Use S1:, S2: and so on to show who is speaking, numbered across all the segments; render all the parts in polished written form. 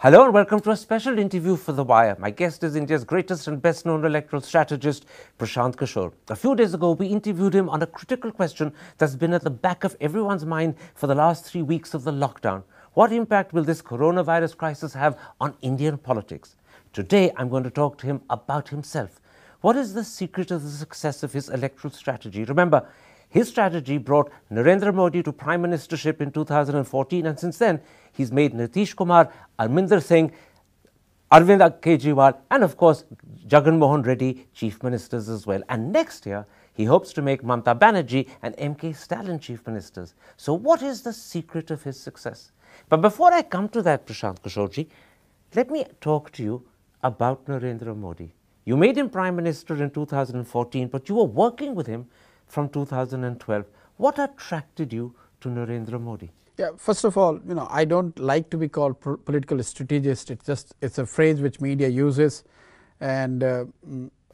S1: Hello and welcome to a special interview for The Wire. My guest is India's greatest and best known electoral strategist, Prashant Kishor. A few days ago, we interviewed him on a critical question that's been at the back of everyone's mind for the last 3 weeks of the lockdown. What impact will this coronavirus crisis have on Indian politics? Today, I'm going to talk to him about himself. What is the secret of the success of his electoral strategy? Remember, his strategy brought Narendra Modi to Prime Ministership in 2014, and since then, he's made Nitish Kumar, Amarinder Singh, Arvind Kejriwal, and of course, Jagan Mohan Reddy Chief Ministers as well. And next year, he hopes to make Mamata Banerjee and M.K. Stalin Chief Ministers. So what is the secret of his success? But before I come to that, Prashant Kishorji, let me talk to you about Narendra Modi. You made him Prime Minister in 2014, but you were working with him from 2012. What attracted you to Narendra Modi?
S2: Yeah, first of all, I don't like to be called political strategist. It's a phrase which media uses, and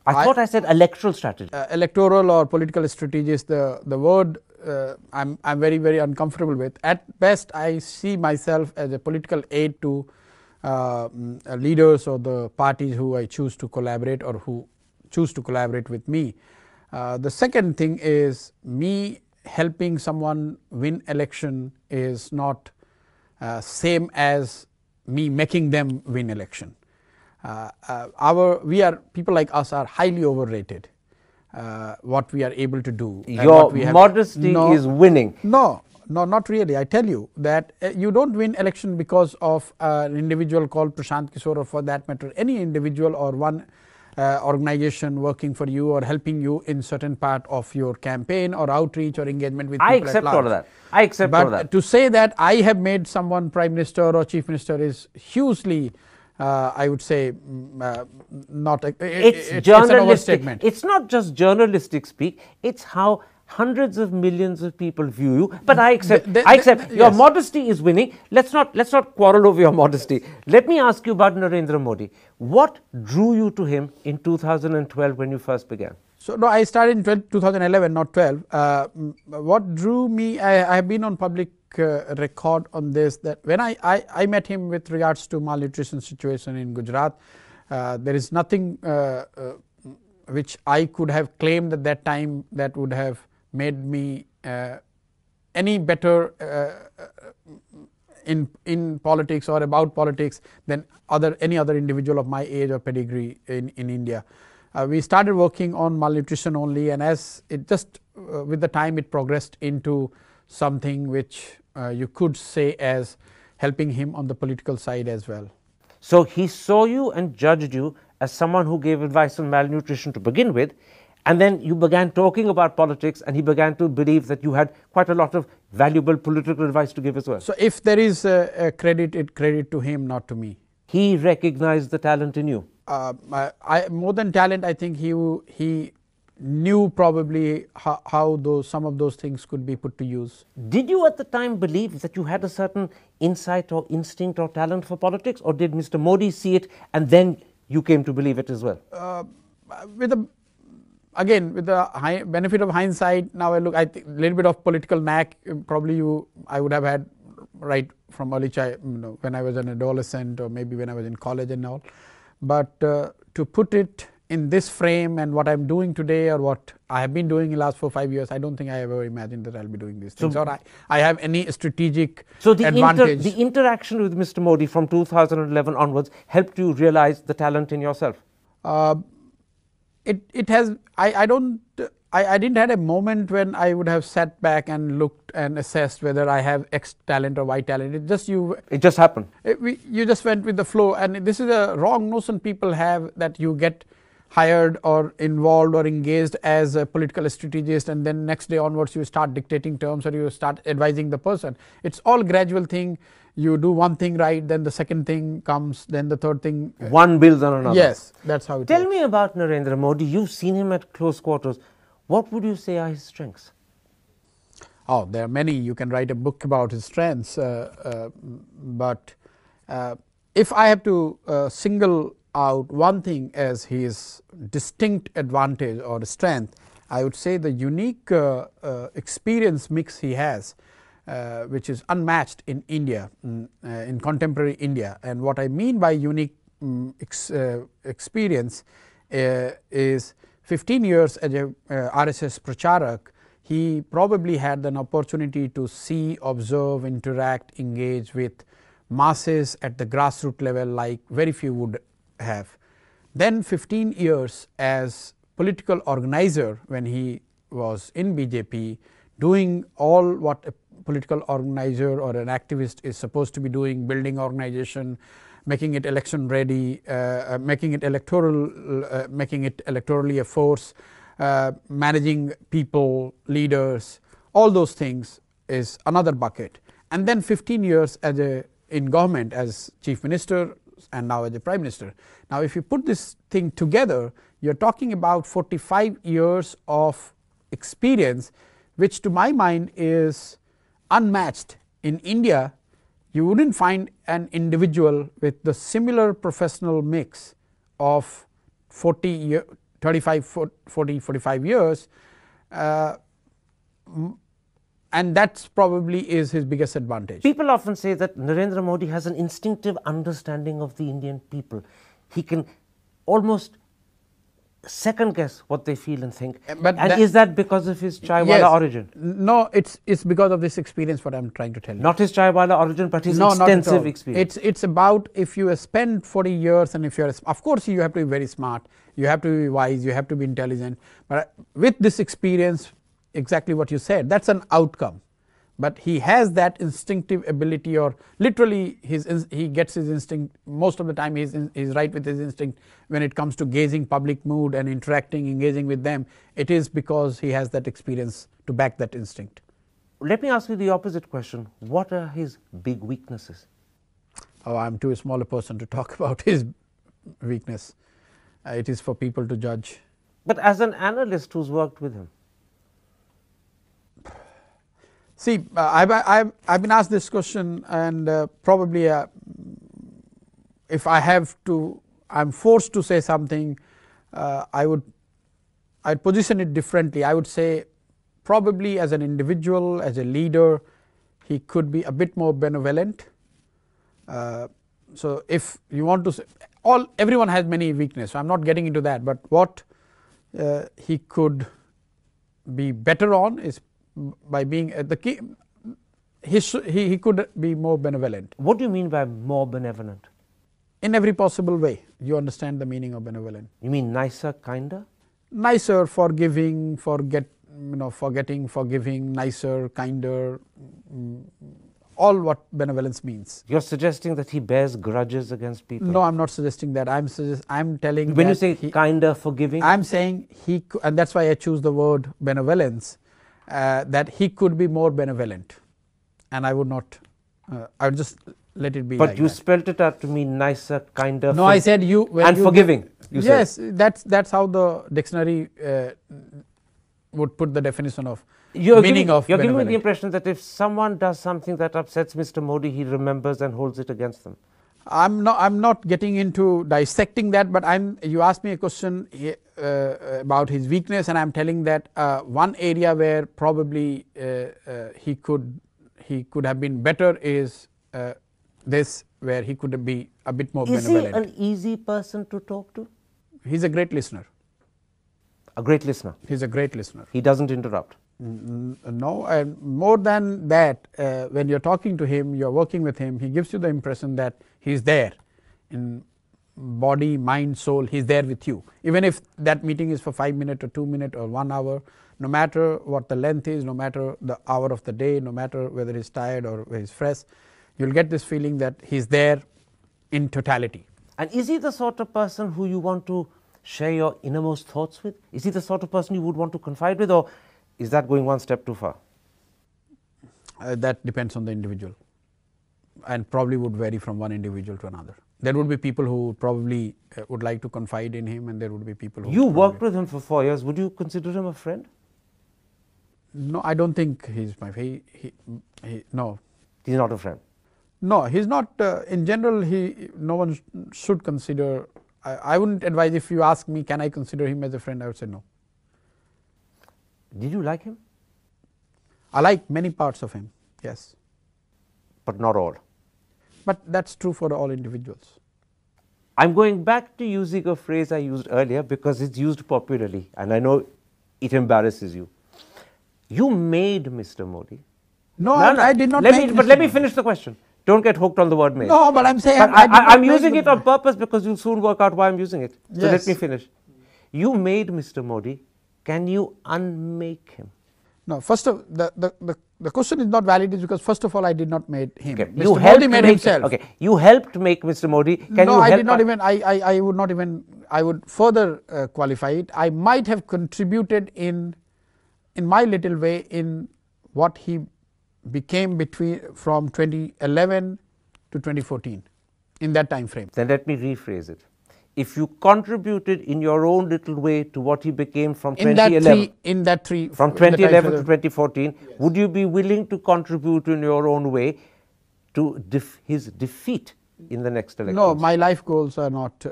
S1: I thought I said electoral strategy.
S2: Electoral or political strategist, the word I'm very, very uncomfortable with. At best, I see myself as a political aid to leaders or the parties who I choose to collaborate or who choose to collaborate with me. The second thing is, me helping someone win election is not same as me making them win election. People like us are highly overrated. What we are able to do.
S1: Your modesty is winning.
S2: No, not really. I tell you that you don't win election because of an individual called Prashant Kishor, or for that matter, any individual or one organization working for you or helping you in certain part of your campaign or outreach or engagement with people.
S1: I accept all of that. I accept all of that.
S2: But to say that I have made someone Prime Minister or Chief Minister is hugely, I would say, not.
S1: It's journalistic.
S2: It's an overstatement.
S1: It's not just journalistic speak. It's how hundreds of millions of people view you. But I accept. Your modesty is winning. Let's not quarrel over your modesty. Let me ask you about Narendra Modi. What drew you to him in 2012 when you first began?
S2: So no, I started in 2011, not 12. What drew me? I have been on public record on this, that when I met him with regards to malnutrition situation in Gujarat, there is nothing which I could have claimed at that time that would have made me any better in politics or about politics than any other individual of my age or pedigree in India. We started working on malnutrition only, and as it just with the time it progressed into something which you could say as helping him on the political side as well.
S1: So he saw you and judged you as someone who gave advice on malnutrition to begin with, and then you began talking about politics, and he began to believe that you had quite a lot of valuable political advice to give as well.
S2: So if there is a credit to him, not to me.
S1: He recognized the talent in you.
S2: More than talent, I think he knew probably how some of those things could be put to use.
S1: Did you at the time believe that you had a certain insight or instinct or talent for politics, or did Mr. Modi see it and then you came to believe it as well?
S2: With the benefit of hindsight, now I look, I think a little bit of political knack probably I would have had right from early when I was an adolescent or maybe when I was in college and all. But to put it in this frame and what I'm doing today or what I have been doing in the last 4-5 years, I don't think I ever imagined that I'll be doing these things, or I have any stratetic advantage.
S1: The interaction with Mr. Modi from 2011 onwards helped you realize the talent in yourself?
S2: It has. I didn't had a moment when I would have sat back and looked and assessed whether I have X talent or Y talent. It just
S1: happened.
S2: You just went with the flow, and this is a wrong notion people have, that you get hired or involved or engaged as a political strategist and then next day onwards you start dictating terms or you start advising the person. It's all gradual thing. You do one thing right, then the second thing comes, then the third thing.
S1: One builds on another.
S2: Yes, that's how it
S1: Tell
S2: works.
S1: me about Narendra Modi. You've seen him at close quarters. What would you say are his strengths?
S2: Oh, there are many. You can write a book about his strengths. But if I have to single out one thing as his distinct advantage or strength, I would say the unique experience mix he has. which is unmatched in India, in contemporary India. And what I mean by unique experience is 15 years as a RSS Pracharak, he probably had an opportunity to see, observe, interact, engage with masses at the grassroots level like very few would have. Then 15 years as political organizer when he was in BJP, doing all what a political organizer or an activist is supposed to be doing, building organization, making it election ready, making it electorally a force, managing people, leaders, all those things is another bucket. And then 15 years as in government as chief minister and now as a prime minister. Now, if you put this thing together, you are talking about 45 years of experience, which to my mind is unmatched in India. You would not find an individual with the similar professional mix of 45 years, and that probably is his biggest advantage.
S1: People often say that Narendra Modi has an instinctive understanding of the Indian people. He can almost second guess what they feel and think.
S2: But
S1: and is that because of his chaiwala origin?
S2: No, it's because of this experience, what I'm trying to tell you.
S1: Not his chaiwala origin, but his extensive experience.
S2: It's about if you spend 40 years and if you're, of course you have to be very smart, you have to be wise, you have to be intelligent, but with this experience, exactly what you said, that's an outcome. But he has that instinctive ability, or literally he gets his instinct most of the time. He's right with his instinct when it comes to gauging public mood and interacting, engaging with them. It is because he has that experience to back that instinct.
S1: Let me ask you the opposite question. What are his big weaknesses?
S2: Oh, I'm too small a person to talk about his weakness. It is for people to judge.
S1: But as an analyst who's worked with him,
S2: see, I've been asked this question, and probably if I'm forced to say something, I'd position it differently. I would say probably as an individual, as a leader, he could be a bit more benevolent. So if you want to say, everyone has many weaknesses, so I'm not getting into that, but what he could be better on is by being the key, he could be more benevolent.
S1: What do you mean by more benevolent?
S2: In every possible way. You understand the meaning of benevolent.
S1: You mean nicer, kinder?
S2: Nicer, forgiving, forgetting, forgiving, nicer, kinder, all what benevolence means.
S1: You're suggesting that he bears grudges against people?
S2: No, I'm not suggesting that. I'm telling
S1: when
S2: that
S1: you say kinder, forgiving,
S2: I'm saying and that's why I choose the word benevolence, that he could be more benevolent, and I would not, I would just let it be.
S1: But
S2: like
S1: you
S2: that.
S1: spelt it out to mean nicer, kinder.
S2: No, I said you
S1: and forgiving.
S2: Yes, that's how the dictionary would put the definition of meaning of benevolent.
S1: You're giving me the impression that if someone does something that upsets Mr. Modi, he remembers and holds it against them.
S2: I'm not getting into dissecting that, but you asked me a question about his weakness, and I'm telling that one area where probably he could have been better is this, where he could be a bit more benevolent.
S1: Is he an easy person to talk to?
S2: He's a great listener.
S1: A great listener?
S2: He's a great listener.
S1: He doesn't interrupt?
S2: No, and more than that, when you're talking to him, you're working with him, he gives you the impression that he's there in body, mind, soul, he's there with you. Even if that meeting is for 5 minutes or 2 minutes or 1 hour, no matter what the length is, no matter the hour of the day, no matter whether he's tired or he's fresh, you'll get this feeling that he's there in totality.
S1: And is he the sort of person who you want to share your innermost thoughts with? Is he the sort of person you would want to confide with, or is that going one step too far?
S2: That depends on the individual, and probably would vary from one individual to another. There would be people who probably would like to confide in him, and there would be people who...
S1: You worked with him for 4 years. Would you consider him a friend?
S2: No, I don't think he's my friend. No.
S1: He's not a friend?
S2: No, he's not. In general, no one should consider... I wouldn't advise, if you ask me, can I consider him as a friend, I would say no.
S1: Did you like him?
S2: I like many parts of him. Yes.
S1: but not all.
S2: But that's true for all individuals.
S1: I'm going back to using a phrase I used earlier because it's used popularly and I know it embarrasses you. You made Mr. Modi.
S2: No, I did not make
S1: But let me finish the question. Don't get hooked on the word made.
S2: No, but I'm saying
S1: but I'm using it on purpose because you'll soon work out why I'm using it. So let me finish. You made Mr. Modi. Can you unmake him?
S2: No, first of the question is not valid is because first of all I did not make him.
S1: Okay.
S2: Mr. Modi made himself.
S1: Okay, you helped make Mr. Modi. Can
S2: no,
S1: you
S2: I
S1: help
S2: did not even. I would not even. I would further qualify it. I might have contributed in my little way in what he became from 2011 to 2014 in that time frame.
S1: Then let me rephrase it. If you contributed in your own little way to what he became from 2011,
S2: from
S1: 2011 to 2014, yes. Would you be willing to contribute in your own way to his defeat in the next election?
S2: No, my life goals are not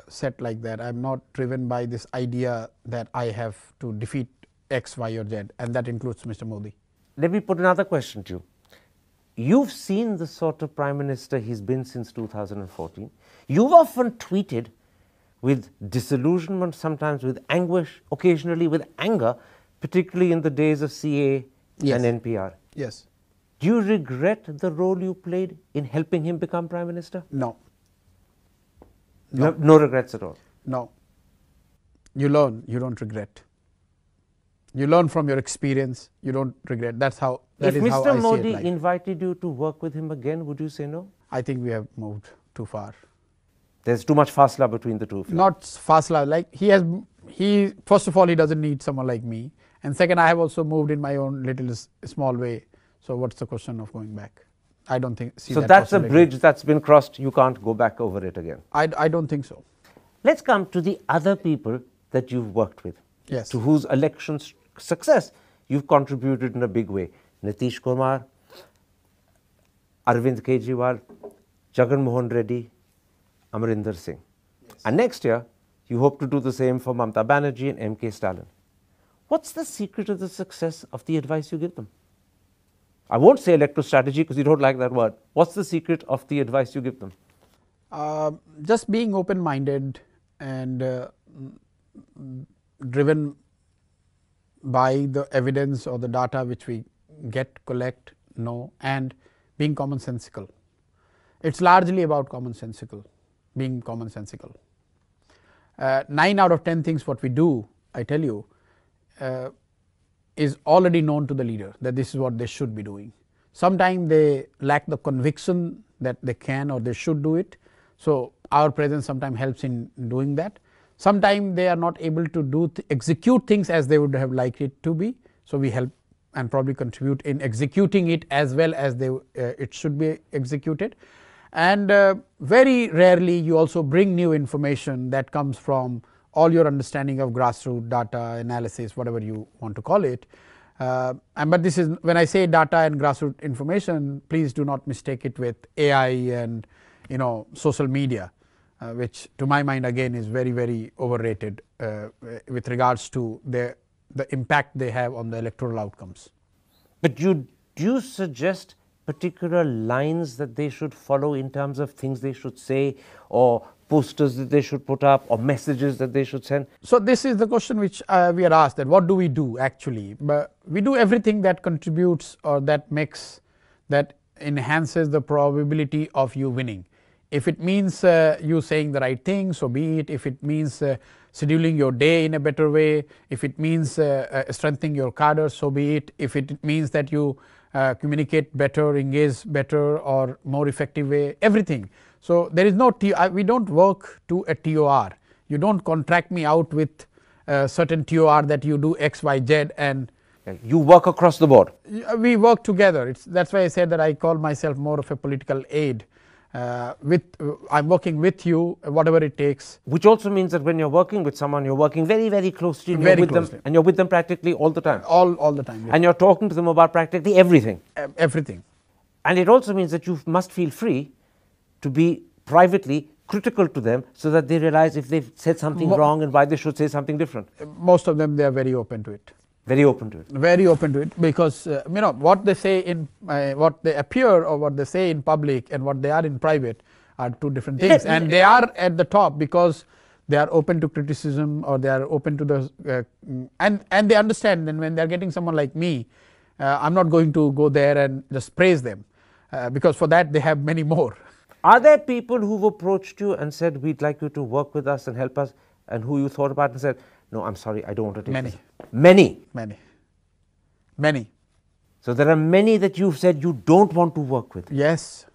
S2: set like that. I'm not driven by this idea that I have to defeat X, Y, or Z, and that includes Mr. Modi.
S1: Let me put another question to you. You've seen the sort of Prime Minister he's been since 2014. You've often tweeted with disillusionment, sometimes with anguish, occasionally with anger, particularly in the days of CA
S2: yes.
S1: and NPR.
S2: Yes.
S1: Do you regret the role you played in helping him become Prime Minister?
S2: No.
S1: You have no regrets at all?
S2: No. You learn, you don't regret. You learn from your experience, you don't regret. That is how I see it. If
S1: Mr. Modi invited you to work with him again, would you say no?
S2: I think we have moved too far.
S1: There's too much fasla between the two of you.
S2: Not fasla, like he first of all he doesn't need someone like me, and second I have also moved in my own little small way. So what's the question of going back? I don't think.
S1: So that's a bridge that's been crossed. You can't go back over it again.
S2: I don't think so.
S1: Let's come to the other people that you've worked with.
S2: Yes.
S1: To whose election success you've contributed in a big way. Nitish Kumar, Arvind Kejriwal, Jagan Mohan Reddy, Amarinder Singh. Yes. And next year, you hope to do the same for Mamata Banerjee and M.K. Stalin. What's the secret of the success of the advice you give them? I won't say electoral strategy because you don't like that word. What's the secret of the advice you give them?
S2: Just being open-minded and driven by the evidence or the data which we collect, know, and being commonsensical. It's largely about being commonsensical. 9 out of 10 things what we do, I tell you, is already known to the leader that this is what they should be doing. Sometimes they lack the conviction that they can or they should do it. So our presence sometimes helps in doing that. Sometimes they are not able to execute things as they would have liked it to be. So we help and probably contribute in executing it as well as it should be executed. And very rarely you also bring new information that comes from all your understanding of grassroots data analysis, whatever you want to call it. But this is, when I say data and grassroots information, please do not mistake it with AI and social media, which to my mind again is very, very overrated with regards to the impact they have on the electoral outcomes.
S1: But do you suggest particular lines that they should follow in terms of things they should say, or posters that they should put up, or messages that they should send?
S2: So this is the question which we are asked, that what do we do actually? But we do everything that contributes or that enhances the probability of you winning. If it means you saying the right thing, so be it. If it means scheduling your day in a better way, if it means strengthening your cadre, so be it. If it means that you communicate better, engage better or more effective way, everything. So there is no we don't work to a TOR. You don't contract me out with a certain TOR that you do X, Y, Z, and
S1: you work across the board.
S2: We work together. That's why I said that I call myself more of a political aid. I'm working with you, whatever it takes.
S1: Which also means that when you're working with someone, you're working very, very closely, and you're with them practically all the time.
S2: All the time. Yeah.
S1: And you're talking to them about practically everything.
S2: Everything.
S1: And it also means that you must feel free to be privately critical to them, so that they realize if they've said something wrong and why they should say something different.
S2: Most of them, they are very open to it.
S1: Very open to it.
S2: Very open to it, because what they say in what they appear or what they say in public and what they are in private are two different things, and they are at the top because they are open to criticism, or they are open to the and they understand. And when they are getting someone like me, I'm not going to go there and just praise them, because for that they have many more.
S1: Are there people who've approached you and said, we'd like you to work with us and help us, and who you thought about and said, no, I'm sorry, I don't want to take
S2: Many.
S1: this? Many?
S2: Many.
S1: So there are many that you've said you don't want to work with?
S2: Yes.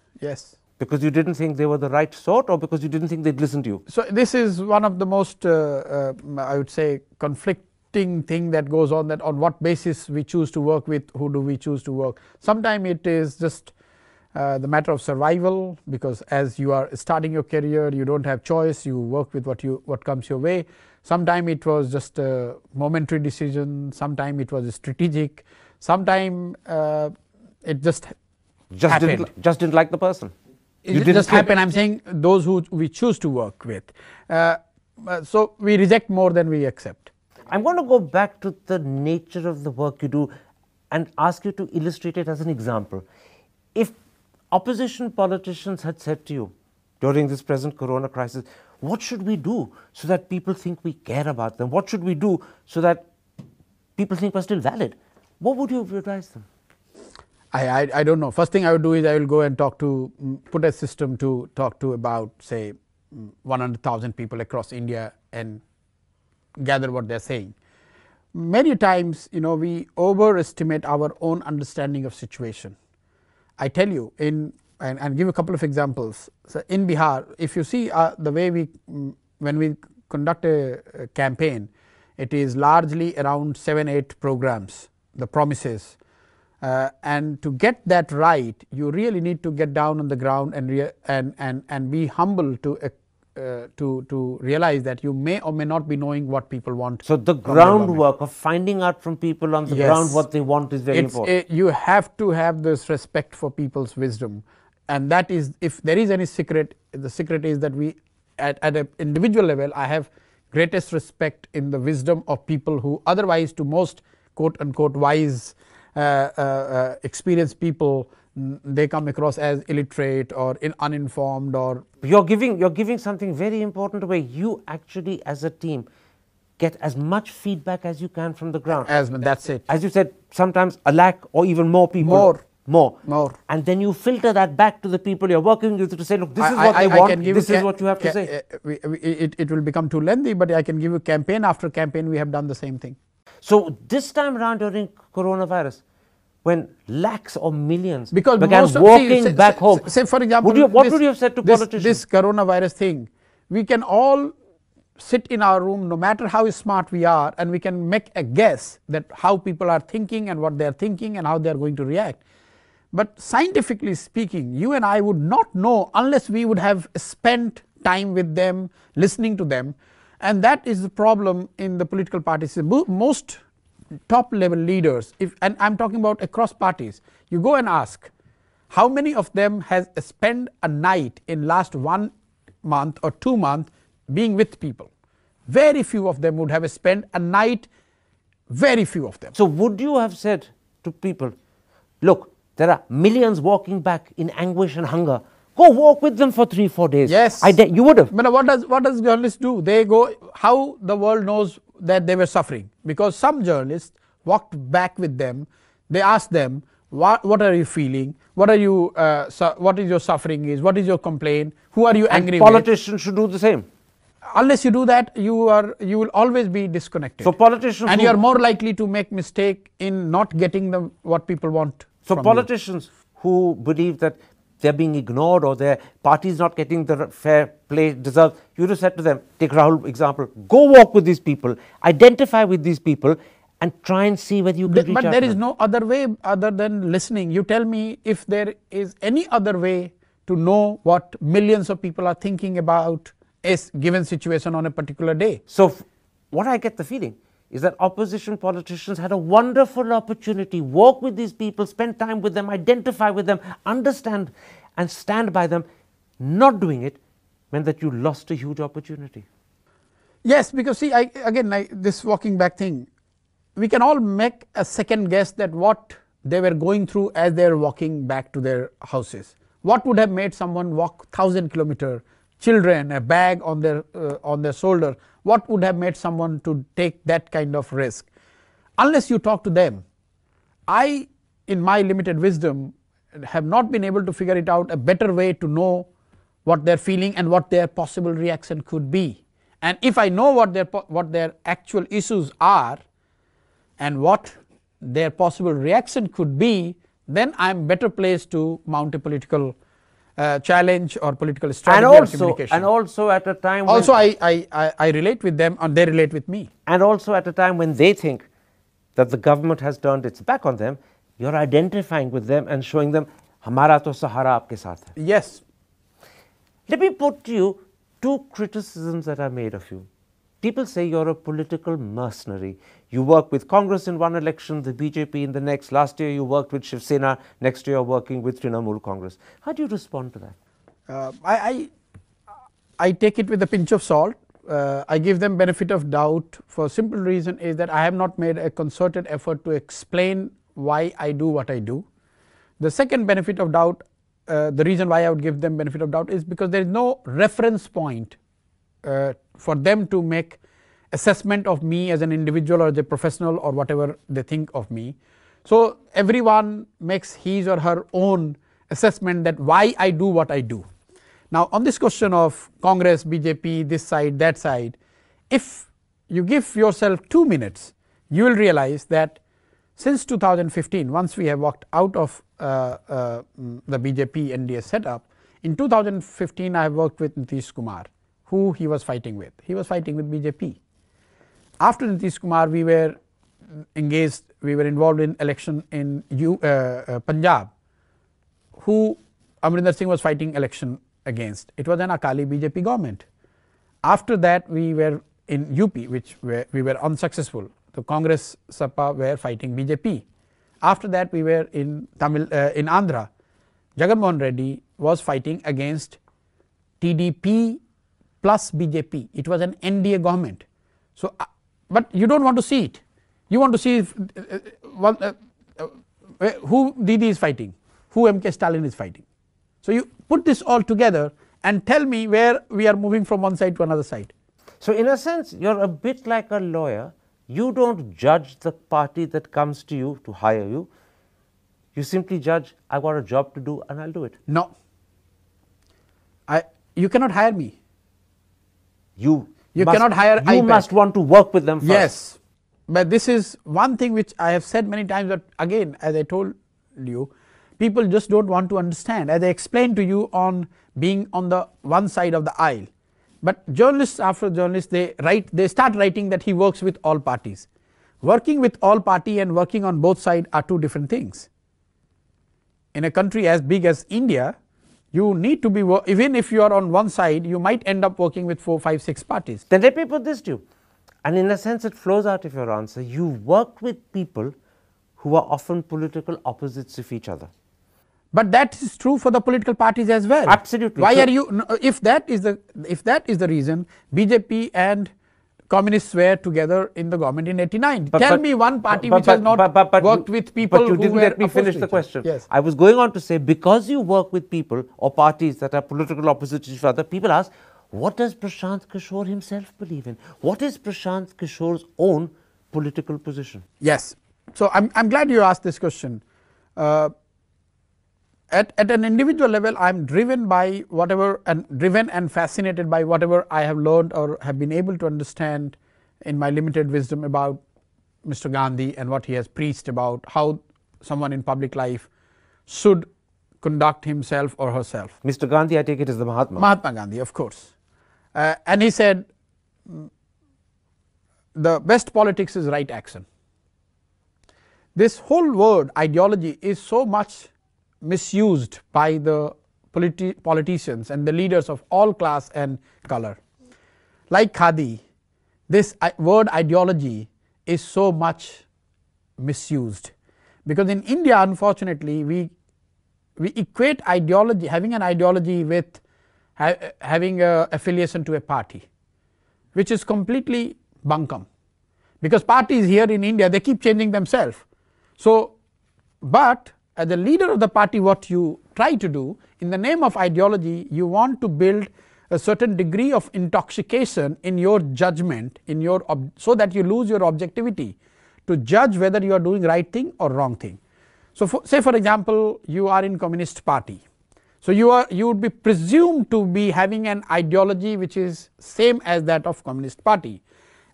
S1: Because you didn't think they were the right sort, or because you didn't think they'd listen to you?
S2: So this is one of the most, I would say, conflicting thing that goes on, that on what basis we choose to work with, who do we choose to work. Sometimes it is just the matter of survival, because as you are starting your career, you don't have choice, you work with what comes your way. Sometimes it was just a momentary decision, sometimes it was strategic, sometimes it just happened.
S1: Just didn't like the person.
S2: It just happened. I'm saying those who we choose to work with. So we reject more than we accept.
S1: I'm going to go back to the nature of the work you do and ask you to illustrate it as an example. If opposition politicians had said to you during this present corona crisis, what should we do so that people think we care about them? What should we do so that people think we're still valid? What would you advise them?
S2: I don't know. First thing I would do is I will go and put a system to talk to about, say, 100,000 people across India and gather what they're saying. Many times, we overestimate our own understanding of situation. I tell you, and give a couple of examples. So in Bihar, if you see the way when we conduct a campaign, it is largely around 7-8 programs, the promises. And to get that right, you really need to get down on the ground and be humble to realize that you may or may not be knowing what people want.
S1: So the groundwork of finding out from people on the ground what they want is very important.
S2: You have to have this respect for people's wisdom, and that is, if there is any secret, the secret is that we at an individual level, I have greatest respect in the wisdom of people who otherwise, to most quote unquote wise experienced people, they come across as illiterate or uninformed. Or
S1: you're giving something very important away. You actually, as a team, get as much feedback as you can from the ground.
S2: That's it.
S1: As you said, sometimes a lakh or even more people. More. And then you filter that back to the people you're working with to say, look, this is what they want, this is what you have to say.
S2: It will become too lengthy, but I can give you campaign after campaign, we have done the same thing.
S1: So this time around during coronavirus, when lakhs or millions
S2: began
S1: walking back home,
S2: say for example,
S1: what would you have said to politicians?
S2: This coronavirus thing, we can all sit in our room, no matter how smart we are, and we can make a guess that how people are thinking and what they are thinking and how they are going to react. But scientifically speaking, you and I would not know unless we would have spent time with them, listening to them. And that is the problem in the political parties. Most top level leaders, and I'm talking about across parties, you go and ask how many of them has spent a night in last 1 month or 2 months being with people. Very few of them would have spent a night, very few of them.
S1: So would you have said to people, look, there are millions walking back in anguish and hunger, go walk with them for 3-4 days?
S2: Yes.
S1: You would have.
S2: But what does journalists do? They go, how the world knows that they were suffering? Because some journalists walked back with them, they asked them, what are you feeling? What is your suffering is? What is your complaint? Who are you angry with?
S1: Politicians should do the same.
S2: Unless you do that, you will always be disconnected.
S1: So politicians,
S2: and you are more likely to make mistake in not getting what people want.
S1: So politicians who believe that they're being ignored or their party is not getting the fair play deserved, you just said to them, take Rahul example, go walk with these people, identify with these people, and try and see whether you can reach out.
S2: But there is no other way other than listening. You tell me if there is any other way to know what millions of people are thinking about a given situation on a particular day.
S1: So what I get the feeling is that opposition politicians had a wonderful opportunity, walk with these people, spend time with them, identify with them, understand and stand by them. Not doing it meant that you lost a huge opportunity.
S2: Yes, because see, this walking back thing, we can all make a second guess that what they were going through as they are walking back to their houses. What would have made someone walk 1,000 kilometers, children, a bag on their shoulder? What would have made someone to take that kind of risk? Unless you talk to them, I, in my limited wisdom, have not been able to figure it out a better way to know what they're feeling and what their possible reaction could be. And if I know what their actual issues are and what their possible reaction could be, then I am better placed to mount a political challenge or political strategy or communication.
S1: And also at a time
S2: also I relate with them and they relate with me.
S1: And also at a time when they think that the government has turned its back on them, you are identifying with them and showing them, Hamara to Sahara aapke saath hai.
S2: Yes.
S1: Let me put to you two criticisms that are made of you. People say you're a political mercenary. You work with Congress in one election, the BJP in the next. Last year you worked with Shiv Sena, next year you're working with Trinamool Congress. How do you respond to that?
S2: I take it with a pinch of salt. I give them benefit of doubt for simple reason is that I have not made a concerted effort to explain why I do what I do. The second benefit of doubt, the reason why I would give them benefit of doubt is because there is no reference point for them to make assessment of me as an individual or as a professional or whatever they think of me. So everyone makes his or her own assessment that why I do what I do. Now on this question of Congress, BJP, this side, that side, if you give yourself 2 minutes, you will realize that since 2015, once we have walked out of the BJP NDA setup, in 2015 I have worked with Nitish Kumar, who he was fighting with. He was fighting with BJP. After Nitish Kumar, we were engaged, we were involved in election in Punjab, who Amarinder Singh was fighting election against. It was an Akali BJP government. After that, we were in UP, which we were unsuccessful. The Congress Sapa were fighting BJP. After that, we were in Andhra. Jagan Mohan Reddy was fighting against TDP plus BJP. It was an NDA government. So, but you don't want to see it. You want to see who Didi is fighting, who MK Stalin is fighting. So you put this all together and tell me where we are moving from one side to another side.
S1: So in a sense, you're a bit like a lawyer. You don't judge the party that comes to you to hire you. You simply judge, I've got a job to do and I'll do it.
S2: No. You cannot hire me. You cannot hire
S1: You must want to work with them first.
S2: Yes. But this is one thing which I have said many times, that again, as I told you, people just don't want to understand. As I explained to you on being on the one side of the aisle. But journalists after journalists, they start writing that he works with all parties. Working with all party and working on both sides are two different things. In a country as big as India, you need to be, even if you are on one side, you might end up working with 4, 5, 6 parties.
S1: Then let me put this to you, and in a sense it flows out of your answer. You work with people who are often political opposites of each other.
S2: But that is true for the political parties as well.
S1: Absolutely.
S2: Why are you, if that is the reason, BJP and Communists were together in the government in 89. Tell me one party which has not worked with people who were opposed to each other.
S1: But you didn't let me finish the question.
S2: Yes.
S1: I was going on to say, because you work with people or parties that are political opposites to each other, people ask, what does Prashant Kishor himself believe in? What is Prashant Kishor's own political position?
S2: Yes. So I'm glad you asked this question. At an individual level, I am driven by whatever, and driven and fascinated by whatever I have learned or have been able to understand in my limited wisdom about Mr. Gandhi and what he has preached about how someone in public life should conduct himself or herself.
S1: Mr. Gandhi, I take it, is the Mahatma.
S2: Mahatma Gandhi, of course. And he said, the best politics is right action. This whole word ideology is so much misused by the politicians and the leaders of all class and color. Like Khadi, this word ideology is so much misused, because in India, unfortunately, we equate ideology, having an ideology, with having a affiliation to a party, which is completely bunkum. because parties here in India, they keep changing themselves. So, but as a leader of the party, what you try to do in the name of ideology, you want to build a certain degree of intoxication in your judgment, in your so that you lose your objectivity to judge whether you are doing right thing or wrong thing. So, say for example, you are in Communist Party. So, you would be presumed to be having an ideology which is same as that of Communist Party,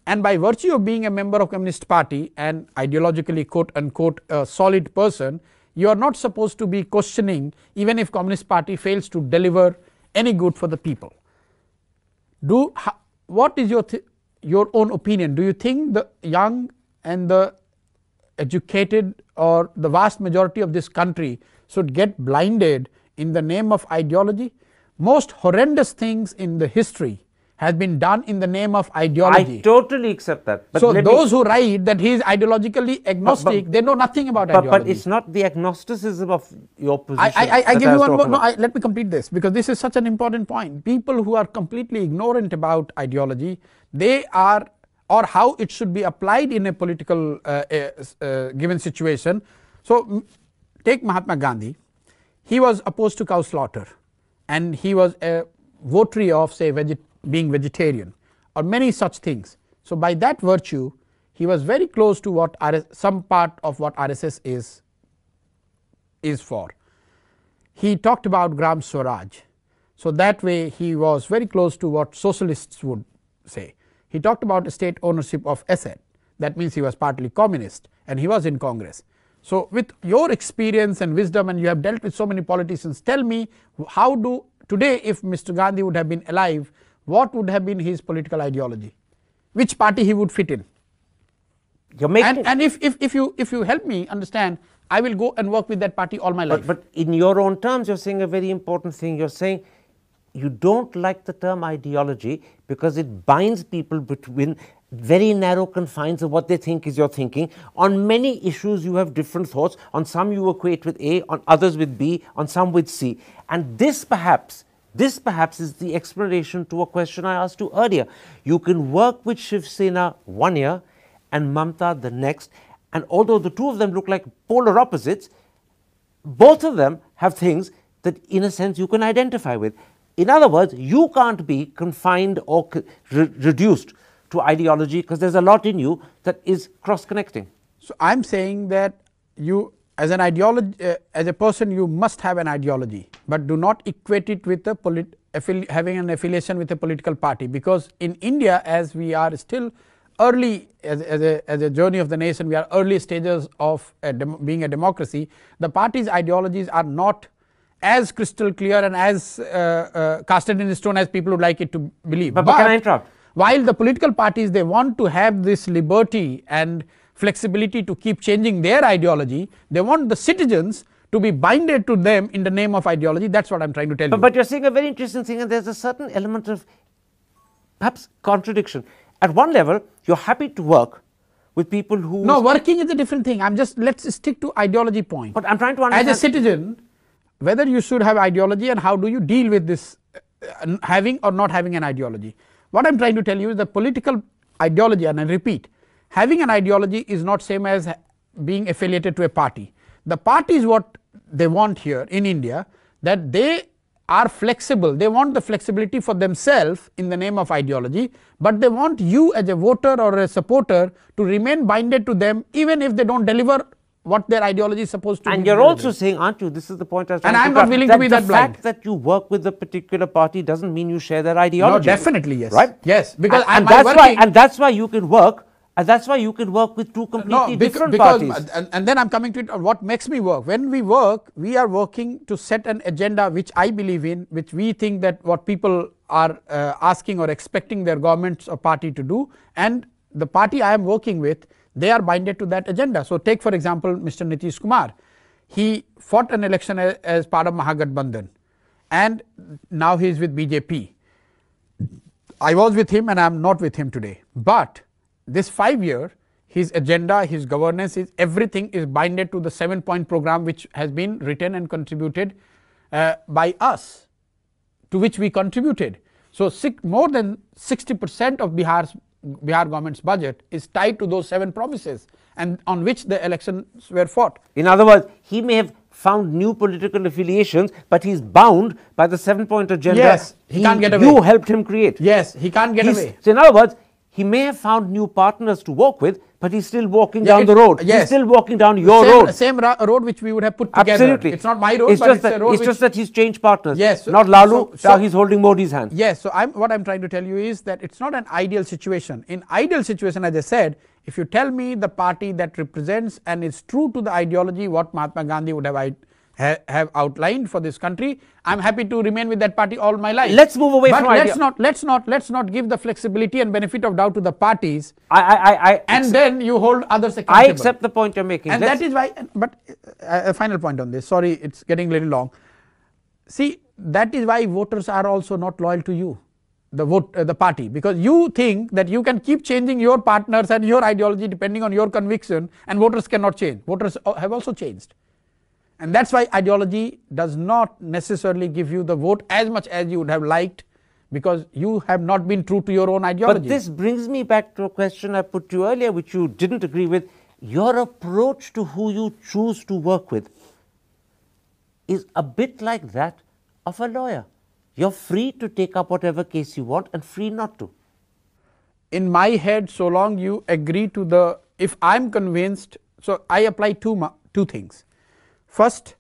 S2: and by virtue of being a member of Communist Party and ideologically quote unquote a solid person, you are not supposed to be questioning even if Communist Party fails to deliver any good for the people. What is your own opinion? Do you think the young and the educated or the vast majority of this country should get blinded in the name of ideology? Most horrendous things in the history has been done in the name of ideology.
S1: I totally accept that.
S2: But so those who write that he is ideologically agnostic, they know nothing about ideology.
S1: But it's not the agnosticism of your position.
S2: I give you one more. No, let me complete this, because this is such an important point. People who are completely ignorant about ideology, they are, or how it should be applied in a political given situation. So, take Mahatma Gandhi. He was opposed to cow slaughter, and he was a votary of, say, being vegetarian or many such things. So, by that virtue, he was very close to what some part of what RSS is for. He talked about Gram Swaraj. So, that way he was very close to what socialists would say. He talked about state ownership of asset. That means he was partly communist, and he was in Congress. So, with your experience and wisdom, and you have dealt with so many politicians, tell me how do today, if Mr. Gandhi would have been alive, what would have been his political ideology? Which party he would fit in? And if you help me understand, I will go and work with that party all my life.
S1: But in your own terms, you're saying a very important thing. You're saying you don't like the term ideology because it binds people between very narrow confines of what they think is your thinking. On many issues you have different thoughts. On some you equate with A, on others with B, on some with C. And this perhaps is the explanation to a question I asked you earlier. You can work with Shiv Sena one year and Mamta the next, and although the two of them look like polar opposites, both of them have things that in a sense you can identify with. In other words, you can't be confined or reduced to ideology because there's a lot in you that is cross-connecting.
S2: So, I am saying that you as an ideology, as a person, you must have an ideology, but do not equate it with having an affiliation with a political party, because in India, as we are still early as a journey of the nation, we are early stages of being a democracy. The party's ideologies are not as crystal clear and as casted in stone as people would like it to believe.
S1: But can I interrupt?
S2: While the political parties, they want to have this liberty and flexibility to keep changing their ideology, they want the citizens to be binded to them in the name of ideology. That's what I'm trying to tell you.
S1: But you're saying a very interesting thing, and there's a certain element of perhaps contradiction. At one level, you're happy to work with people who...
S2: No, working is a different thing. Let's stick to ideology point.
S1: But I'm trying to understand...
S2: As a citizen, whether you should have ideology and how do you deal with this having or not having an ideology. What I'm trying to tell you is the political ideology, and I repeat, having an ideology is not same as being affiliated to a party. The party is what they want here in India, that they are flexible. They want the flexibility for themselves in the name of ideology, but they want you as a voter or a supporter to remain binded to them even if they don't deliver what their ideology is supposed to be.
S1: And you're also saying, aren't you, this is the point I was trying
S2: to make. And I'm not willing to be that blind.
S1: The fact that you work with a particular party doesn't mean you share their ideology.
S2: No, definitely yes.
S1: Right?
S2: Yes, because
S1: and that's why you can work. And that's why you can work with two completely different parties.
S2: And then I'm coming to it, what makes me work. When we work, we are working to set an agenda which I believe in, which we think that what people are asking or expecting their governments or party to do, and the party I am working with, they are binded to that agenda. So, take for example Mr. Nitish Kumar. He fought an election as part of Mahagathbandhan, and now he is with BJP. I was with him and I am not with him today, but this 5 year, his agenda, his governance, everything is binded to the 7-point program which has been written and contributed by us, to which we contributed. So, more than 60% of Bihar's Bihar government's budget is tied to those 7 promises and on which the elections were fought.
S1: In other words, he may have found new political affiliations, but he's bound by the 7-point agenda.
S2: Yes, he can't get away.
S1: You helped him create.
S2: Yes, he can't get away.
S1: So in other words, he may have found new partners to work with, but he's still walking down the road.
S2: Yes.
S1: He's still walking down your road.
S2: Same road which we would have put together.
S1: Absolutely.
S2: It's not my road, but it's a road.
S1: It's just that he's changed partners.
S2: Yes.
S1: Not Lalu, now he's holding Modi's hand.
S2: Yes. So what I'm trying to tell you is that it's not an ideal situation. In ideal situation, as I said, if you tell me the party that represents and is true to the ideology what Mahatma Gandhi would have outlined for this country, I'm happy to remain with that party all my life.
S1: Let's move away from
S2: let's not give the flexibility and benefit of doubt to the parties. Then you hold others accountable.
S1: I accept the point you're making.
S2: And that is why. But a final point on this. Sorry, it's getting a little long. See, that is why voters are also not loyal to you, the party, because you think that you can keep changing your partners and your ideology depending on your conviction, and voters cannot change. Voters have also changed. And that's why ideology does not necessarily give you the vote as much as you would have liked, because you have not been true to your own ideology.
S1: But this brings me back to a question I put to you earlier, which you didn't agree with. Your approach to who you choose to work with is a bit like that of a lawyer. You're free to take up whatever case you want and free not to.
S2: In my head, so long you agree to if I'm convinced, so I apply two things. First,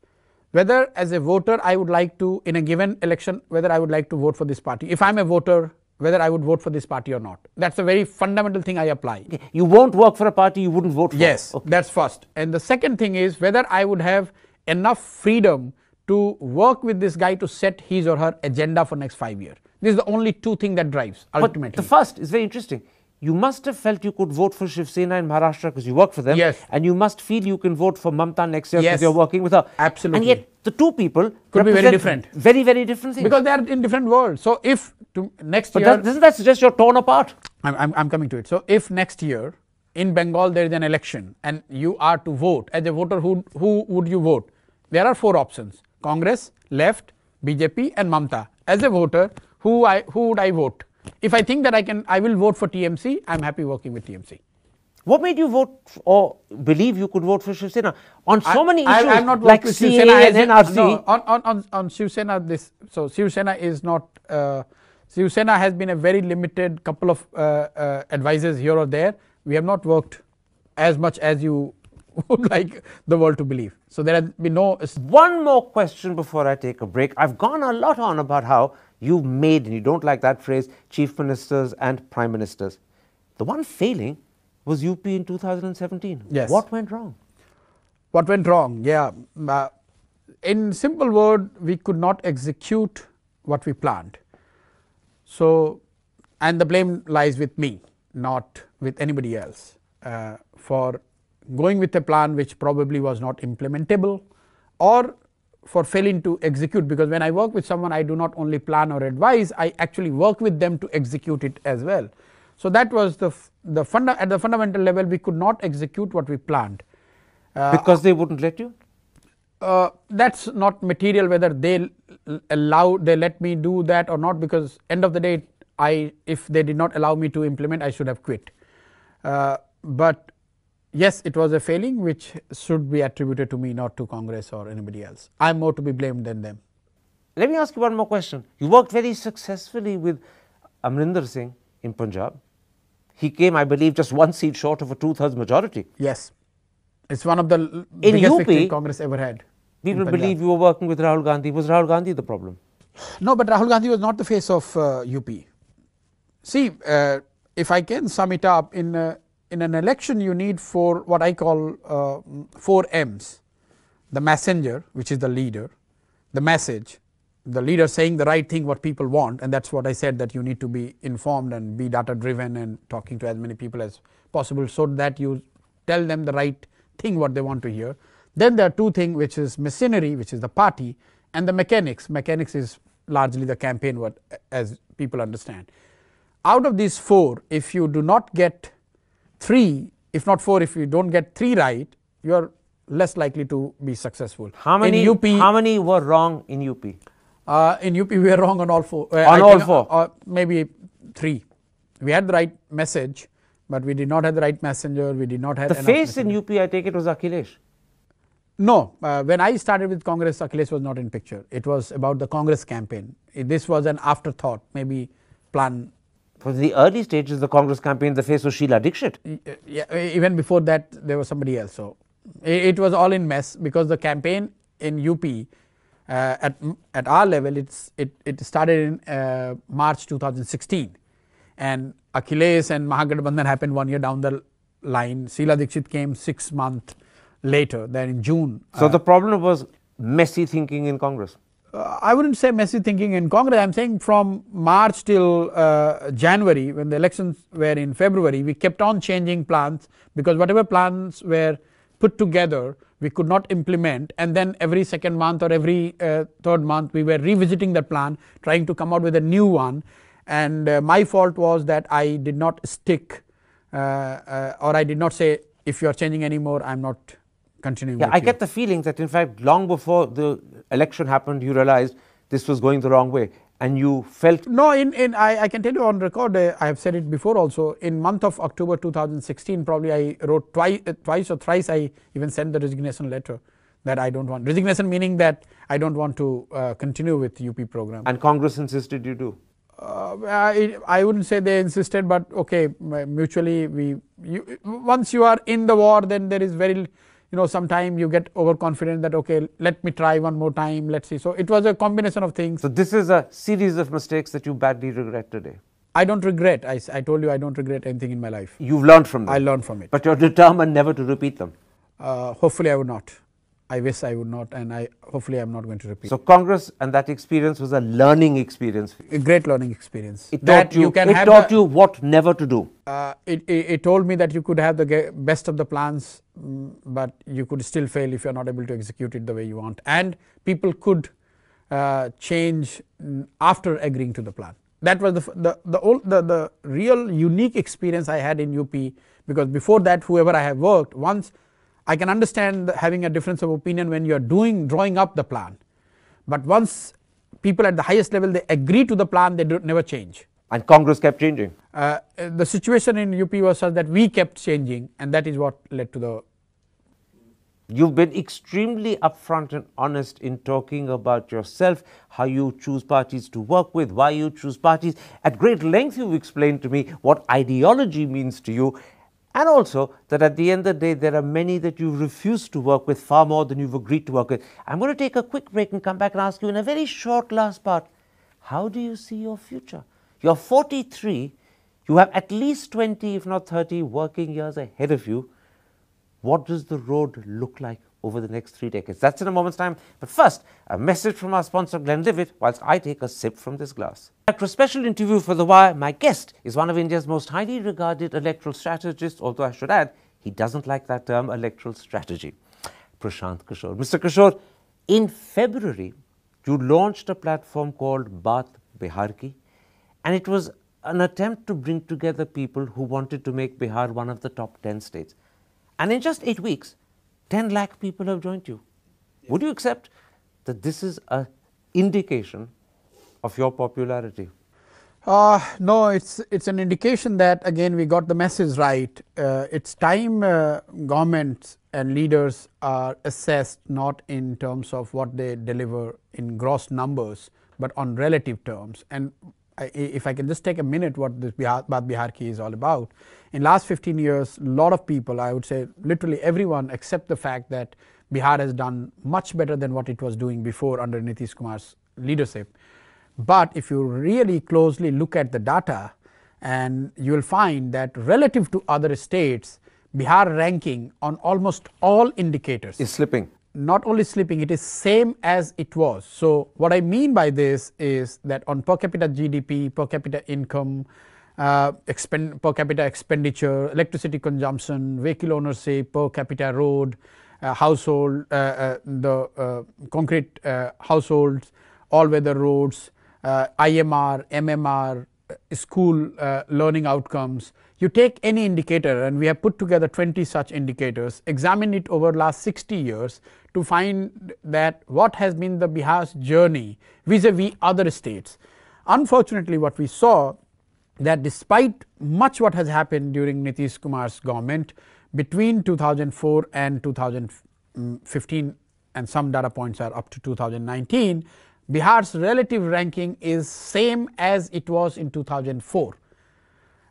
S2: whether as a voter I would like to, in a given election, whether I would like to vote for this party. If I'm a voter, whether I would vote for this party or not. That's a very fundamental thing I apply.
S1: Okay. You won't work for a party you wouldn't vote for.
S2: Yes, okay. That's first. And the second thing is whether I would have enough freedom to work with this guy to set his or her agenda for next 5 years. This is the only two things that drives ultimately.
S1: But the first is very interesting. You must have felt you could vote for Shiv Sena in Maharashtra because you work for them.
S2: Yes.
S1: And you must feel you can vote for Mamta next year because
S2: yes.
S1: you're working with her.
S2: Absolutely.
S1: And yet the two people
S2: could be very different.
S1: Very, very different things.
S2: Because they are in different worlds. So if next year...
S1: But doesn't that suggest you're torn apart?
S2: I'm coming to it. So if next year in Bengal there is an election and you are to vote, as a voter who would you vote? There are 4 options. Congress, Left, BJP and Mamta. As a voter, who would I vote? If I think that I will vote for TMC, I'm happy working with TMC.
S1: What made you vote or believe you could vote for Shiv Sena? On so many issues
S2: I'm not
S1: like
S2: with
S1: CAA and NRC.
S2: No, on Shiv Sena, Shiv Sena is not, Shiv Sena has been a very limited couple of advisors here or there. We have not worked as much as you would like the world to believe. So there has been no...
S1: One more question before I take a break. I've gone a lot on about how you've made, and you don't like that phrase, chief ministers and prime ministers. The one failing was UP in 2017.
S2: Yes.
S1: What went wrong?
S2: What went wrong? Yeah. In simple word, we could not execute what we planned. So, and the blame lies with me, not with anybody else, for going with a plan which probably was not implementable, or for failing to execute, because when I work with someone, I do not only plan or advise, I actually work with them to execute it as well. So that was at the fundamental level, we could not execute what we planned.
S1: Because they wouldn't let you?
S2: That's not material whether they let me do that or not, because end of the day, if they did not allow me to implement, I should have quit. But yes, it was a failing which should be attributed to me, not to Congress or anybody else. I am more to be blamed than them.
S1: Let me ask you one more question. You worked very successfully with Amarinder Singh in Punjab. He came, I believe, just 1 seat short of a 2/3 majority.
S2: Yes. It's one of the biggest victories Congress ever had.
S1: People believe you were working with Rahul Gandhi. Was Rahul Gandhi the problem?
S2: No, but Rahul Gandhi was not the face of UP. See, if I can sum it up, in an election you need what I call 4 M's. The messenger, which is the leader, the message, the leader saying the right thing what people want, and that's what I said, that you need to be informed and be data driven and talking to as many people as possible so that you tell them the right thing what they want to hear. Then there are 2 things, which is machinery, which is the party, and the mechanics. Mechanics is largely the campaign, what as people understand. Out of these 4, if you do not get 3, if not 4, if you don't get 3 right, you are less likely to be successful.
S1: How many were wrong in UP?
S2: In UP we were wrong on all 4.
S1: On all 4?
S2: Maybe 3. we had the right message, but we did not have the right messenger. We did not have
S1: the face in UP, I take it, was Akhilesh.
S2: No, when I started with Congress, Akhilesh was not in picture. It was about the Congress campaign. This was an afterthought, maybe plan.
S1: For the early stages of the Congress campaign, the face was Sheila Dikshit.
S2: Yeah, even before that, there was somebody else. So it was all in mess, because the campaign in UP at our level, it started in March 2016, and Akhilesh and Mahagathbandhan happened 1 year down the line. Sheila Dikshit came 6 months later, then in June.
S1: So the problem was messy thinking in Congress.
S2: I wouldn't say messy thinking in Congress. I am saying from March till January, when the elections were in February, we kept on changing plans, because whatever plans were put together, we could not implement, and then every second month or every third month, we were revisiting the plan, trying to come out with a new one. And my fault was that I did not stick, or I did not say, if you are changing anymore, I am not continuing.
S1: Yeah, I get the feeling that in fact long before the election happened, you realized this was going the wrong way, and you felt.
S2: No, I can tell you on record, I have said it before also, in month of October 2016, probably I wrote twice or thrice, I even sent the resignation letter that I don't want. Resignation meaning that I don't want to continue with UP program.
S1: And Congress insisted you do.
S2: I wouldn't say they insisted, but okay, mutually once you are in the war, then there is very, sometime you get overconfident that okay, let me try one more time, let's see. So it was a combination of things.
S1: So this is a series of mistakes that you badly regret today.
S2: I don't regret. I told you I don't regret anything in my life.
S1: You've learned from them.
S2: I learned from it.
S1: But you're determined never to repeat them.
S2: Hopefully I would not. I wish I would not, and hopefully I'm not going to repeat.
S1: So Congress and that experience was a learning experience.
S2: A great learning experience.
S1: It taught you what never to do.
S2: It told me that you could have the best of the plans, but you could still fail if you are not able to execute it the way you want. And people could change after agreeing to the plan. That was the real unique experience I had in UP, because before that, whoever I have worked, once I can understand having a difference of opinion when you are drawing up the plan, but once people at the highest level, they agree to the plan, they never change.
S1: And Congress kept changing.
S2: The situation in UP was such that we kept changing, and that is what led to the.
S1: You've been extremely upfront and honest in talking about yourself, how you choose parties to work with, why you choose parties. At great length, you've explained to me what ideology means to you. And also that at the end of the day, there are many that you refuse to work with far more than you've agreed to work with. I'm going to take a quick break and come back and ask you in a very short last part, how do you see your future? You're 43, you have at least 20, if not 30 working years ahead of you. What does the road look like over the next 3 decades? That's in a moment's time. But first, a message from our sponsor, Glenlivet, whilst I take a sip from this glass. After a special interview for The Wire, my guest is one of India's most highly regarded electoral strategists, although I should add, he doesn't like that term, electoral strategy. Prashant Kishor. Mr. Kishor, in February, you launched a platform called Bihari Key, and it was an attempt to bring together people who wanted to make Bihar one of the top 10 states. And in just 8 weeks, 10 lakh people have joined you. Yes. Would you accept that this is an indication of your popularity?
S2: No, it's an indication that again we got the message right. It's time governments and leaders are assessed not in terms of what they deliver in gross numbers, but on relative terms. And if I can just take a minute what this Bihari Key is all about. In last 15 years, a lot of people, I would say literally everyone, accept the fact that Bihar has done much better than what it was doing before under Nitish Kumar's leadership. But if you really closely look at the data, and you will find that relative to other states, Bihar ranking on almost all indicators
S1: is slipping.
S2: Not only slipping, it is same as it was. So what I mean by this is that on per capita GDP, per capita income, per capita expenditure, electricity consumption, vehicle ownership, per capita road, household, the concrete households, all-weather roads, IMR, MMR, school learning outcomes. You take any indicator, and we have put together 20 such indicators, examine it over last 60 years to find that what has been the Bihar's journey vis-a-vis other states. Unfortunately, what we saw that despite much what has happened during Nitish Kumar's government between 2004 and 2015, and some data points are up to 2019, Bihar's relative ranking is same as it was in 2004.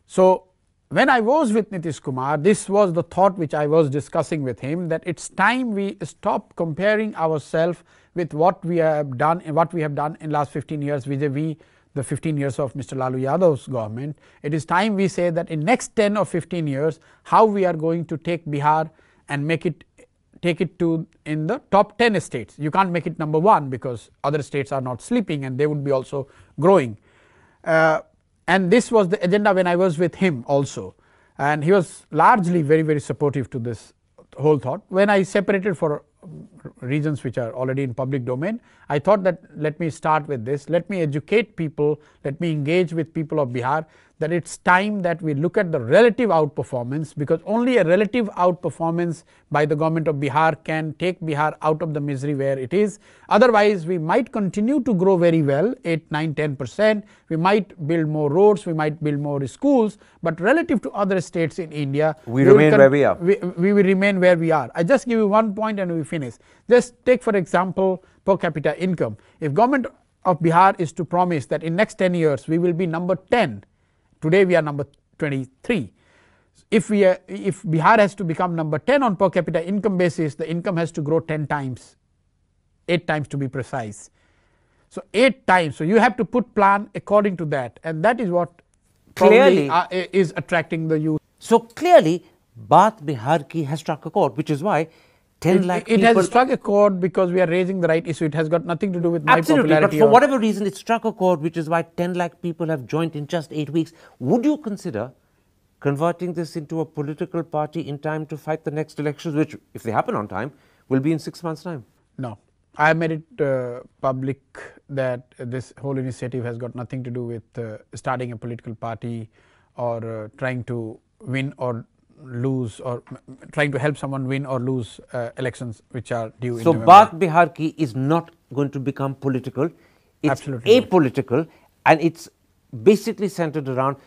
S2: So, when I was with Nitish Kumar, this was the thought which I was discussing with him, that it's time we stop comparing ourselves with what we have done in last 15 years vis-a-vis the 15 years of Mr. Lalu Yadav's government. It is time we say that in next 10 or 15 years, how we are going to take Bihar and take it to in the top 10 states. You can't make it number 1 because other states are not sleeping and they would be also growing. And this was the agenda when I was with him also, and he was largely very supportive to this whole thought. When I separated for reasons which are already in public domain, I thought that let me start with this, let me educate people, let me engage with people of Bihar, that it's time that we look at the relative outperformance, because only a relative outperformance by the government of Bihar can take Bihar out of the misery where it is. Otherwise, we might continue to grow very well, 8, 9, 10%, we might build more roads, we might build more schools, but relative to other states in India,
S1: we remain where we are.
S2: We will remain where we are. I just give you one point and we finish. Just take for example per capita income. If government of Bihar is to promise that in next 10 years we will be number 10, today we are number 23. If Bihar has to become number 10 on per capita income basis, the income has to grow 10 times, 8 times to be precise. So 8 times. So you have to put plan according to that, and that is what
S1: clearly
S2: is attracting the youth.
S1: So clearly, Baat Bihar Ki has struck a chord, which is why 10 lakh people.
S2: It has struck a chord because we are raising the right issue. It has got nothing to do with my
S1: absolutely,
S2: popularity.
S1: But for whatever reason, it struck a chord, which is why 10 lakh people have joined in just 8 weeks. Would you consider converting this into a political party in time to fight the next elections, which, if they happen on time, will be in 6 months' time?
S2: No. I have made it public that this whole initiative has got nothing to do with starting a political party or trying to win or lose, or trying to help someone win or lose elections which are due in November.
S1: So Baat Bihar Ki is not going to become political. It's
S2: absolutely
S1: apolitical, and it's basically centered around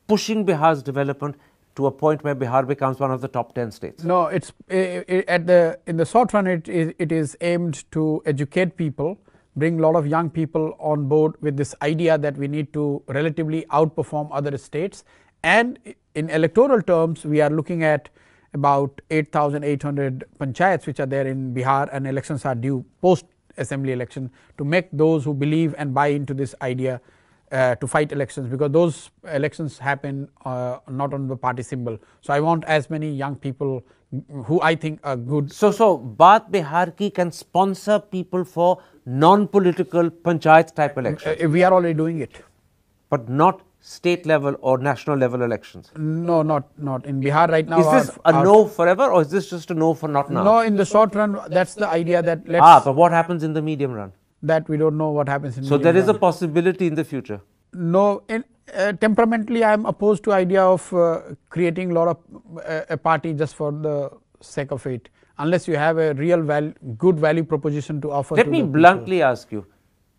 S1: pushing Bihar's development to a point where Bihar becomes one of the top 10 states.
S2: No, it's in the short run it is aimed to educate people, bring a lot of young people on board with this idea that we need to relatively outperform other states. And in electoral terms, we are looking at about 8,800 panchayats which are there in Bihar, and elections are due post assembly election, to make those who believe and buy into this idea to fight elections, because those elections happen not on the party symbol. So I want as many young people who I think are good.
S1: So Baat Bihar Ki can sponsor people for non-political panchayat type elections.
S2: We are already doing it,
S1: but not state level or national level elections.
S2: No, not in Bihar right now.
S1: Is this a no forever, or is this just a no for not now?
S2: No, in the short run, that's the idea that let's.
S1: But what happens in the medium run?
S2: That we don't know what happens in.
S1: So there is a possibility in the future.
S2: No, temperamentally, I am opposed to idea of creating a lot of a party just for the sake of it, unless you have a real good value proposition to offer.
S1: Let me bluntly ask you: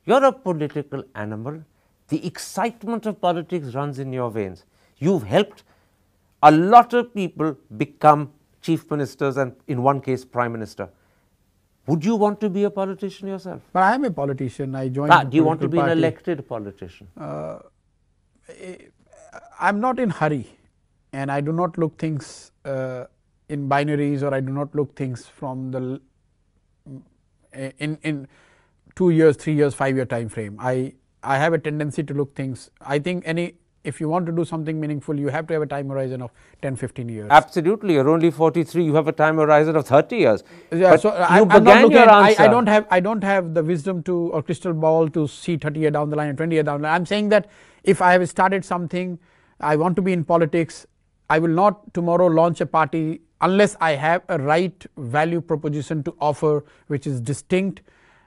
S1: you're a political animal. The excitement of politics runs in your veins. You've helped a lot of people become chief ministers and, in one case, prime minister. Would you want to be a politician yourself?
S2: But I am a politician. I joined.
S1: Do you want to be an elected politician?
S2: I'm not in hurry, and I do not look things in binaries, or I do not look things from the in 2 years, 3 years, 5 year time frame. I have a tendency to look things. I think if you want to do something meaningful, you have to have a time horizon of 10-15 years.
S1: Absolutely. You're only 43. You have a time horizon of 30 years.
S2: Yeah,
S1: but
S2: so
S1: I'm not looking at,
S2: I don't have the wisdom to, or crystal ball to see 30 years down the line and 20 years down the line. I'm saying that if I have started something, I want to be in politics, I will not tomorrow launch a party unless I have a right value proposition to offer, which is distinct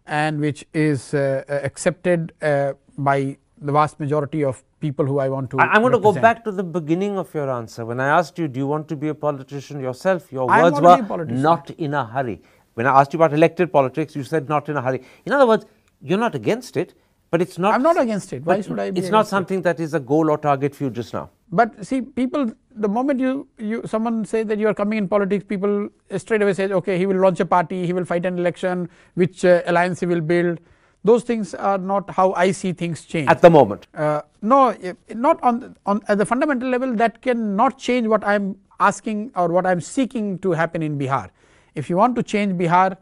S2: and which is accepted by the vast majority of people who I want to
S1: I'm going to
S2: represent.
S1: go back to the beginning of your answer. When I asked you, do you want to be a politician yourself, your words were not in a hurry. When I asked you about elected politics, you said not in a hurry. In other words, you're not against it, But it's not.
S2: I'm not against it. Why should I be?
S1: It's not something that is a goal or target for you just now.
S2: But see, people, the moment someone say that you are coming in politics, people straight away say, okay, he will launch a party, he will fight an election, which alliance he will build. Those things are not how I see things change.
S1: At the moment?
S2: No, not at the fundamental level. That can not change what I am asking or what I am seeking to happen in Bihar. If you want to change Bihar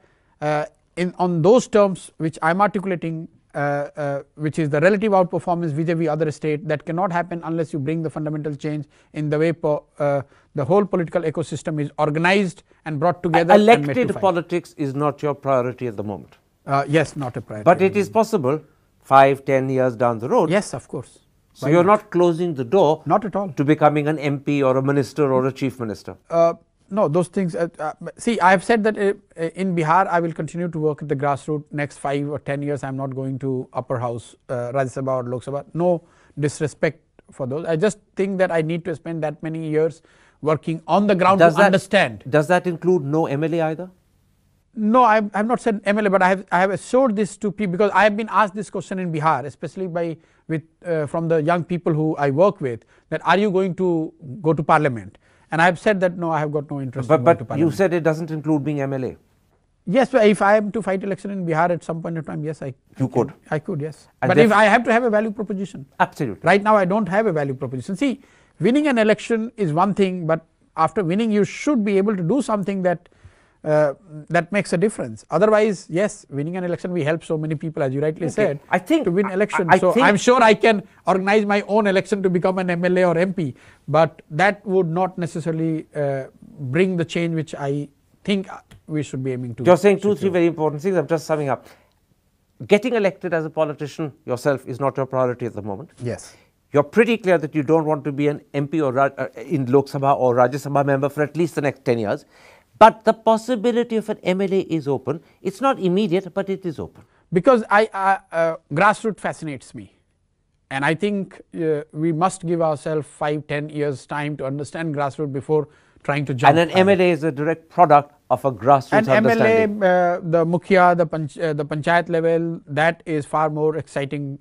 S2: on those terms which I am articulating, which is the relative outperformance vis-a-vis other state, that cannot happen unless you bring the fundamental change in the way the whole political ecosystem is organized and brought together.
S1: Elected politics is not your priority at the moment.
S2: Yes, not a priority.
S1: But it is possible 5-10 years down the road.
S2: Yes, of course.
S1: So you're not closing the door.
S2: Not at all.
S1: To becoming an MP or a minister or a chief minister.
S2: No, those things. See, I have said that in Bihar, I will continue to work at the grassroots. Next 5 or 10 years, I am not going to upper house, Rajya Sabha or Lok Sabha. No disrespect for those. I just think that I need to spend that many years working on the ground to understand.
S1: Does that include no MLA either?
S2: No, I have not said MLA, but I have assured this to people, because I have been asked this question in Bihar, especially from the young people who I work with, that are you going to go to parliament? And I have said that no, I have got no interest in going to parliament.
S1: But you said it doesn't include being MLA.
S2: Yes, but if I am to fight election in Bihar at some point in time, yes,
S1: You could.
S2: I could, yes. And but if I have to have a value proposition.
S1: Absolutely.
S2: Right now I don't have a value proposition. See, winning an election is one thing, but after winning you should be able to do something that makes a difference. Otherwise, yes, winning an election we help so many people, as you rightly said, to win election. So I'm sure I can organize my own election to become an MLA or MP, but that would not necessarily bring the change which I think we should be aiming to.
S1: You're saying 2-3 very important things. I'm just summing up. Getting elected as a politician yourself is not your priority at the moment.
S2: Yes.
S1: You're pretty clear that you don't want to be an MP or in Lok Sabha or Rajya Sabha member for at least the next 10 years. But the possibility of an MLA is open. It's not immediate, but it is open.
S2: Because grassroots fascinates me. And I think we must give ourselves 5-10 years time to understand grassroots before trying to jump.
S1: And an MLA is a direct product of a grassroots understanding.
S2: MLA, the Mukhya, the Panchayat level, that is far more exciting.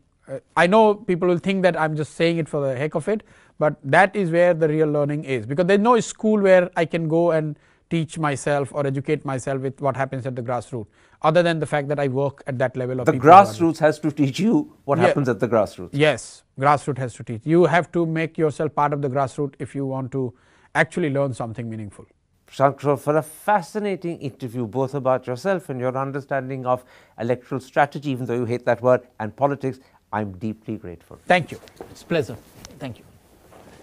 S2: I know people will think that I'm just saying it for the heck of it, but that is where the real learning is. Because there's no school where I can go and teach myself or educate myself with what happens at the grassroots, other than the fact that I work at that level of
S1: the grassroots has to teach you what happens at the grassroots.
S2: Yes, grassroots has to teach. You have to make yourself part of the grassroots if you want to actually learn something meaningful.
S1: Prashant Kishor, for a fascinating interview, both about yourself and your understanding of electoral strategy, even though you hate that word, and politics, I'm deeply grateful.
S2: Thank you. It's a pleasure. Thank you.